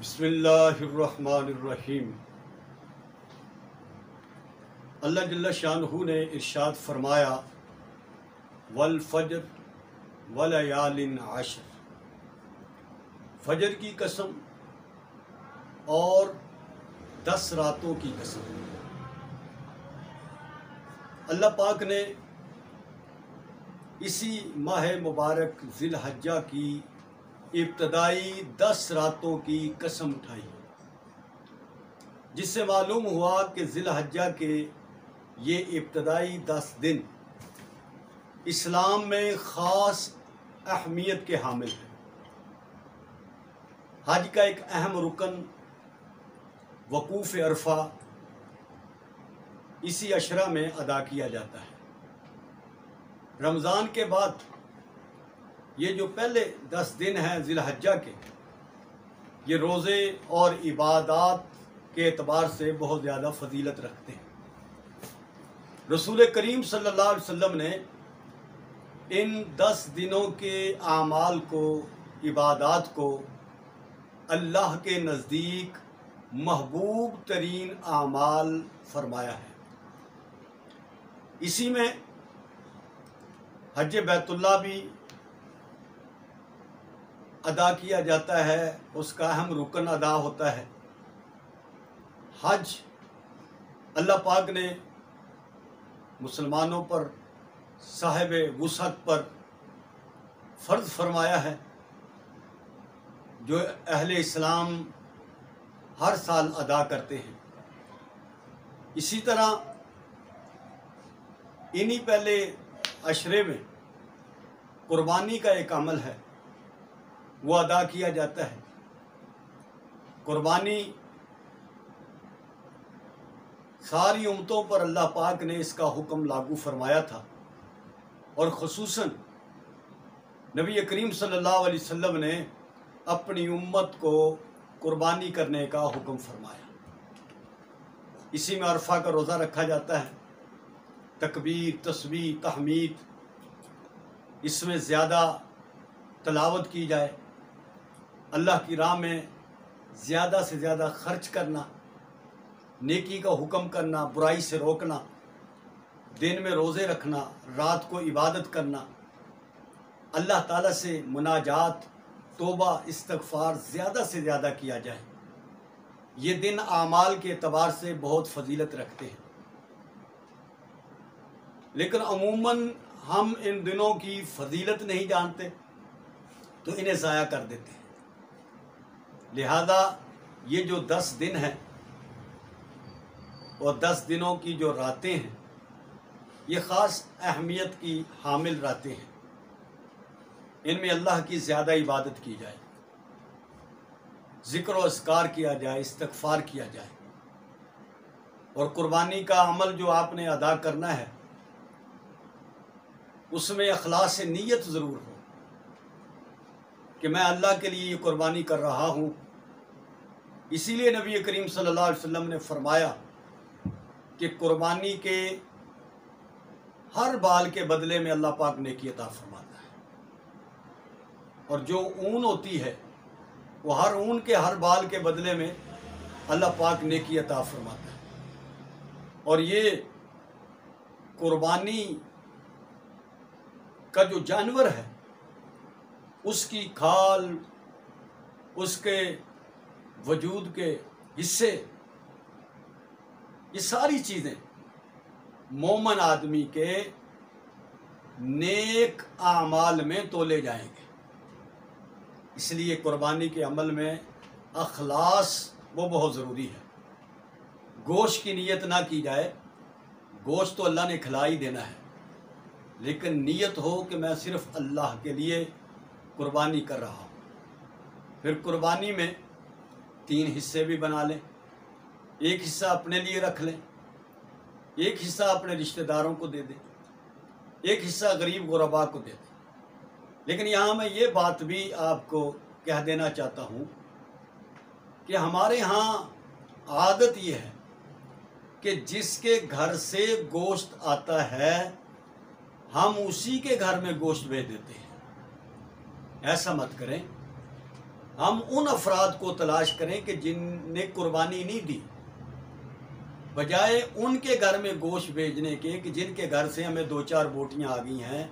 بسم اللہ الرحمن الرحیم۔ اللہ جل شانہ نے ارشاد فرمایا والفجر ولیال عشر، فجر کی قسم اور 10 راتوں کی قسم۔ اللہ پاک نے اسی ماہ مبارک ذی الحجہ کی ابتدائی 10 راتوں کی قسم اٹھائی، جس سے معلوم ہوا کہ ذی الحجہ کے یہ ابتدائی 10 دن اسلام میں خاص اہمیت کے حامل ہیں۔ حج کا ایک اہم رکن وقوف عرفہ اسی عشرہ میں ادا کیا جاتا ہے۔ رمضان کے بعد یہ جو پہلے 10 دن ہیں ذی الحجہ کے، یہ روزے اور عبادات کے اعتبار سے بہت زیادہ فضیلت رکھتے ہیں۔ رسول کریم صلی اللہ علیہ وسلم نے ان 10 دنوں کے اعمال کو، عبادات کو اللہ کے نزدیک محبوب ترین اعمال فرمایا ہے۔ اسی میں حج بیت اللہ بھی ادا کیا جاتا ہے، اس کا اہم رکن ادا ہوتا ہے۔ حج اللہ پاک نے مسلمانوں پر، صاحب وسعت پر فرض فرمایا ہے، جو اہل اسلام ہر سال ادا کرتے ہیں۔ اسی طرح انہی پہلے عشرے میں قربانی کا ایک عمل ہے، وہ ادا کیا جاتا ہے۔ قربانی ساری امتوں پر اللہ پاک نے اس کا حکم لاگو فرمایا تھا، اور خصوصاً نبی کریم صلی اللہ علیہ وسلم نے اپنی امت کو قربانی کرنے کا حکم فرمایا۔ اسی میں عرفہ کا روزہ رکھا جاتا ہے، تکبیر، تسبیح، تحمید، اس میں زیادہ تلاوت کی جائے، اللہ کی راہ میں زیادہ سے زیادہ خرچ کرنا، نیکی کا حکم کرنا، برائی سے روکنا، دن میں روزے رکھنا، رات کو عبادت کرنا، اللہ تعالیٰ سے مناجات، توبہ، استغفار زیادہ سے زیادہ کیا جائے۔ یہ دن اعمال کے اعتبار سے بہت فضیلت رکھتے ہیں، لیکن عموماً ہم ان دنوں کی فضیلت نہیں جانتے تو انہیں ضائع کر دیتے ہیں۔ لہذا یہ جو 10 دن ہیں اور 10 دنوں کی جو راتیں ہیں، یہ خاص اہمیت کی حامل راتیں ہیں۔ ان میں اللہ کی زیادہ عبادت کی جائے، ذکر و اذکار کیا جائے، استغفار کیا جائے، اور قربانی کا عمل جو آپ نے ادا کرنا ہے، اس میں اخلاص نیت ضرور ہو کہ میں اللہ کے لیے یہ قربانی کر رہا ہوں۔ اسی لیے نبی کریم صلی اللہ علیہ وسلم نے فرمایا کہ قربانی کے ہر بال کے بدلے میں اللہ پاک نیکی عطا فرماتا ہے، اور جو اون ہوتی ہے وہ ہر اون کے ہر بال کے بدلے میں اللہ پاک نیکی عطا فرماتا ہے۔ اور یہ قربانی کا جو جانور ہے، اس کی کھال، اس کے وجود کے حصے، یہ ساری چیزیں مومن آدمی کے نیک اعمال میں تولے جائیں گے۔ اس لیے قربانی کے عمل میں اخلاص وہ بہت ضروری ہے۔ گوشت کی نیت نہ کی جائے، گوشت تو اللہ نے کھلا ہی دینا ہے، لیکن نیت ہو کہ میں صرف اللہ کے لیے قربانی کر رہا ہوں۔ پھر قربانی میں 3 حصے بھی بنا لیں، ایک حصہ اپنے لیے رکھ لیں، ایک حصہ اپنے رشتہ داروں کو دے دیں، ایک حصہ غریب غرباء کو دے دیں۔ لیکن یہاں میں یہ بات بھی آپ کو کہہ دینا چاہتا ہوں کہ ہمارے ہاں عادت یہ ہے کہ جس کے گھر سے گوشت آتا ہے ہم اسی کے گھر میں گوشت بھیج دیتے ہیں۔ ایسا مت کریں۔ ہم ان افراد کو تلاش کریں کہ جن نے قربانی نہیں دی، بجائے ان کے گھر میں گوشت بھیجنے کے کہ جن کے گھر سے ہمیں 2-4 بوٹیاں آ گئی ہیں،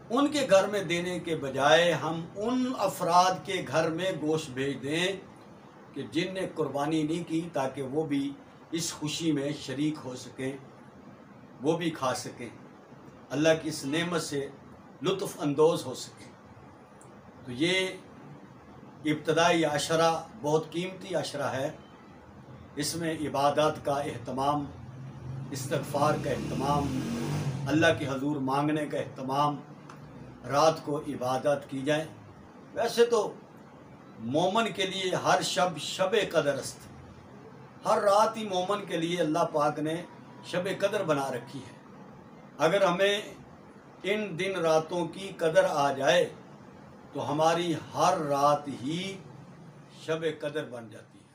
ان کے گھر میں دینے کے بجائے ہم ان افراد کے گھر میں گوشت بھیج دیں کہ جن نے قربانی نہیں کی، تاکہ وہ بھی اس خوشی میں شریک ہو سکیں، وہ بھی کھا سکیں، اللہ کی اس نعمت سے لطف اندوز ہو سکیں۔ تو یہ ابتدائی عشرہ بہت قیمتی عشرہ ہے، اس میں عبادات کا اہتمام، استغفار کا اہتمام، اللہ کے حضور مانگنے کا اہتمام، رات کو عبادت کی جائے۔ ویسے تو مومن کے لیے ہر شب قدر است، ہر رات ہی مومن کے لیے اللہ پاک نے شب قدر بنا رکھی ہے۔ اگر ہمیں ان دن راتوں کی قدر آ جائے تو ہماری ہر رات ہی شب قدر بن جاتی ہے۔